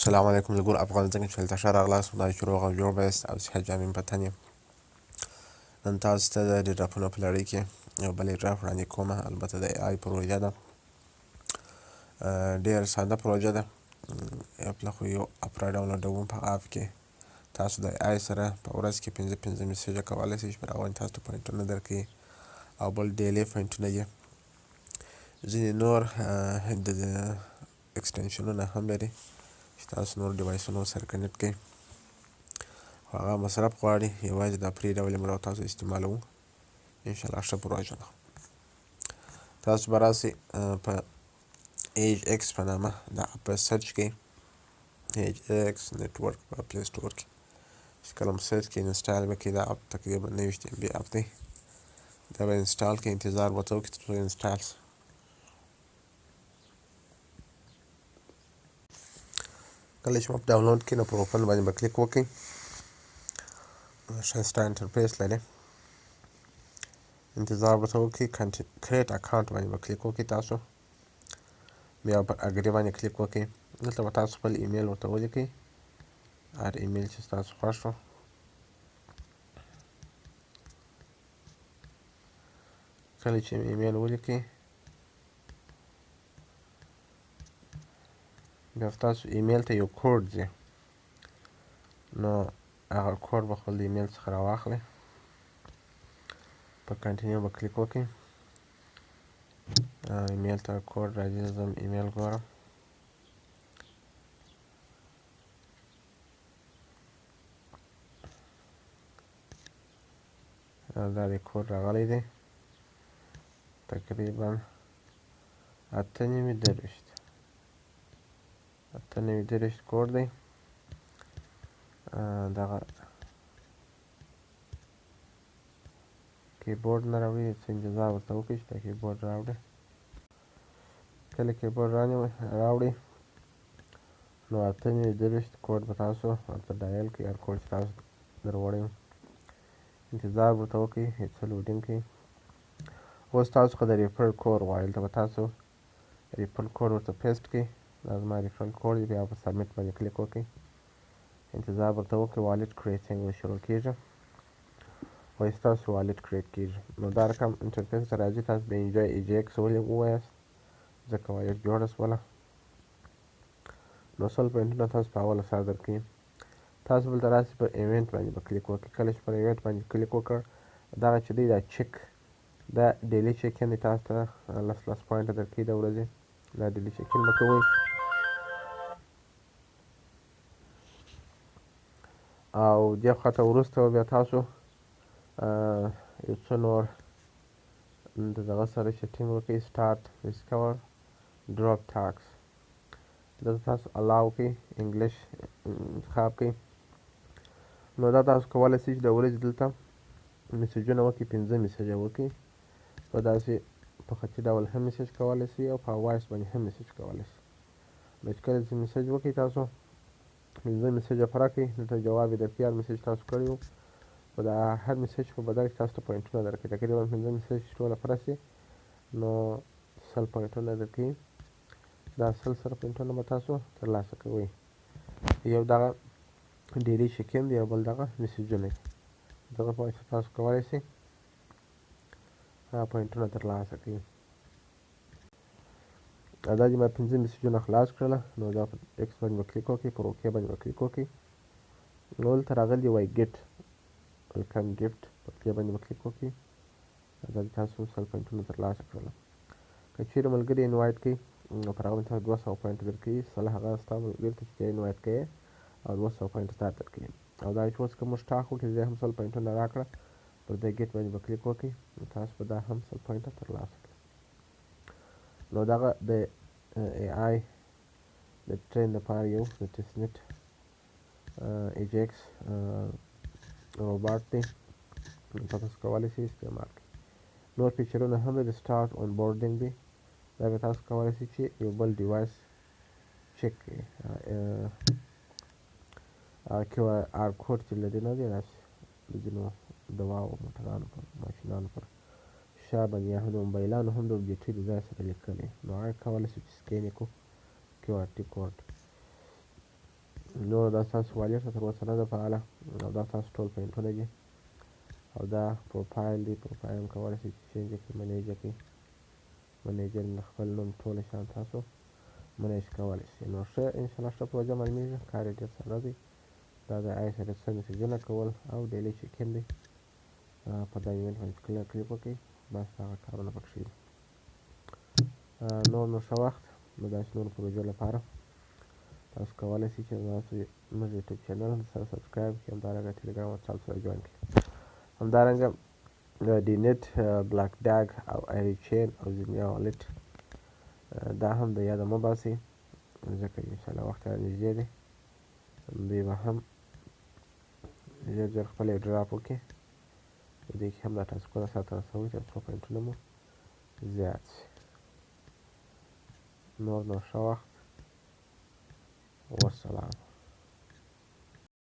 السلام علیکم له ګور افغان څنګه چې تاسو راغلاست خدای چې روغ او جوړ بایست او صحت جامې په تن یم. نن تاسو ته د ډراپونو په لړۍ کې یو بل ډراپ وړاندې کومه. البته د ای آی پروژه ده، ډېر ساده پروژه ده. یو خو یو اپ راډاونلوډوم په اپ کې تاسو د ای آی سره په ورځ کې 5 میسیجه کولی شئ چې پر هغه تاسو ته پوینټونه درکوي او بل ډیلی پوینټونه دي. ځینې نور د اکسټنشنونه هم لري چې تاسو نور ډیوایسونو سره کنیکټ کړئ، خو هغه مصرف غواړي. یوازې دا فری ډول موږ تاسو استعمالوو. انشاءالله ښه پروژه ده. تاسو به راسئ په ایج ایکس په نامه دا اپ په سرچ کړئ، ایج ایکس نیټورک په پلی سټور کې چې کله مو سرچ کړئ انسټال به کړئ. دا اپ تقریبا 90 MB اپ دی. دا به انسټال کړئ، انتظار به ورته وکړئ تر څو انسټال شي. کله چې مو ډاونلوډ کړئ نو په اوپن باندې به کلیک وکړئ. ښایسته انټرفیس لري، انتظار ورته وکړئ. کریټ اکاونټ باندې به کلیک وکړئ. تاسو بیا پر اګري باندې کلیک وکړئ. دلته به تاسو خپل ایمیل ورته ولیکئ، هر ایمیل چې ستاسو خوښ وو. کله چې ایمیل ولیکئ بیا ستاسو ایمیل ته یو کوډ ځي، نو هغه کوډ به خپل د ایمیل څخه راواخلئ. په کنټینیو به کلیک وکړئ. ایمیل ته کوډ راځي، زه هم ایمیل ګورم. دا د کوډ راغلی دی، تقریبا 8 کوډ دی. دغه کیبورډ نه راوړي، څه انتظار ورته وکړئ چې دا کیبورډ راوړي. کله کیبورډ راوړي نو 8 کوډ به تاسو ورته ډایل کړئ، هر کوډ چې تاسو در وړی وي. انتظار ورته وکړئ هېڅ څه لوډینګ کوي. اوس تاسو څخه د ریفرل کوډ غواړي، دلته به تاسو ریفرل کوډ ورته پیسټ کړئ. دا زما ریفرل کوډ دی. بیا په سبمیټ باندې کلیک وکړئ. انتظار ورته وکړئ. والټ کریټینګ به شروع کېږي، وایي ستاسو والټ کریټ کېږي. نو دا رقم انټرفیس ته راځي. تاسو به انجوی ایج ایکس ووایاست ځکه والټ جوړه شوله. نو 100 پوینټونه تاسو په اوله سر درکوي. تاسو بلته راسئ، په ایونټ باندې به کلیک وکړئ. کله چې پر ایونټ باندې کلیک وکړ، دغه چې دی دا چک دا ډیلی چیکن دی، تاسو ته 10 پوینټه درکوي د ورځې. دا ډیلی چیکن به کوئ او دې خواته وروسته بیا تاسو یو څه نور د دغه سره سیټینګ وکړئ. سټارټ ډسکور ډراپ ټاکس، دلته تاسو الاو کړئ، انګلیش انتخاب کړئ. نو دا تاسو کولی شئ چې د ورځې دلته میسیجونه وکړئ، 5 میسیجه وکړئ. په داسې په خطي ډول هم میسیج کولی شئ او په وایس باندې هم میسیج کولی شئ. نو چې کله چې میسیج وکړئ تاسو 5 میسیجه پوره کړئ، دلته جواب یې درکوي هر میسیج تاسو کړی وو. په دا هر میسیج په بدل کې تاسو ته پوینټونه درکوي. تقریبا 5 میسیج ټوله پوره شي نو 100 پوینټونه درکوي. دا 100 سره پوینټونه به تاسو ترلاسه کوئ. یو دغه ډیلی چیکن دی او بل دغه میسیجونه دي. دغه په واسطه تاسو کولی شئ پوینټونه ترلاسه کړئ. دا دي ما 5 میسیجونه خلاص کړله. نو دا په ایکس باندې به کلیک وکړئ، پر اوکې باندې به کلیک وکړئ. نو دلته راغلی وایي ګیټ ویلکم ګفټ، په دې باندې به کلیک وکړئ. دا دي تاسو 100 پوینټونه ترلاسه کړله. که چیرې ملګري انوایټ کړئ نو پر هغه باندې تاسو 200 پوینټ درکوي. 100 هغه ستا ملګري ته چې انوایټ کوې او 200 پوینټ تا درکوي. او دا چې اوس که موږ ټاک وکړي زه هم 100 پوینټونه راکړه، پر دې ګیټ باندې به کلیک وکړئ. نو تاسو به دا هم 100 پوینټه ترلاسه کړئ. نو دغه د ای آی د ټرین لپاره یو د ټیسټ نیټ ایج ایکس روباټ دی، تاسو کولی شئ استعمال کړئ. نور فیچرونه هم د سټارټ آن بورډینګ دی. دا به تاسو کولی شئ چې یو بل ډیوایس چک کړئ. کیو آر کوډ چې لري نه دی راسي د ځینو دواو موټرانو پر ماشینانو پر شا باندې یا هم د موبایلانو هم د بیټرۍ د ځای سره لیکلی، نو هغه کولی شو چې سکین یې کړو کیو آر ټي کوډ. نور دا ستاسو والټ تر اوسه نه ده فعاله او دا ستاسو ټول پینټونه دي او دا پروفایل دی. پروفایل هم کولی شئ چې چینج یې کړئ، منیج یې کړئ. منیجر مې خپل نوم ټول شیان تاسو منیج کولی شئ. نو ښه انشاءالله ښه پروژه معلومېږي، کار یې ډېر ساده دی. دا د ISRS میسیجونه کول او ډیلی چیکین دی. په دا ایمیل باندې کلیک وکړئ، بس هغه کارونه پکښې دي. نور نو ښه وخت. د داسې نورو پروژو لپاره تاسو کولی شئ چې زموږ یوټیوب چینل سره سبسکرایب کړئ، همدارنګه ټلګرام واتساپ سره جوین کړئ. همدارنګه ډي نیټ، بلاک ډاګ او ایری چین او زیمیا والټ دا هم د یاده مه باسئ، ځکه انشاءالله وخت را نږدې دی. دوی به هم ژر ژر خپل ډراپ وکړي. په دې کې هم دا ټاسکونه سرته رسوئ تر څو پوینټونه مو زیات شي. نور نو ښه وخت. والسلام.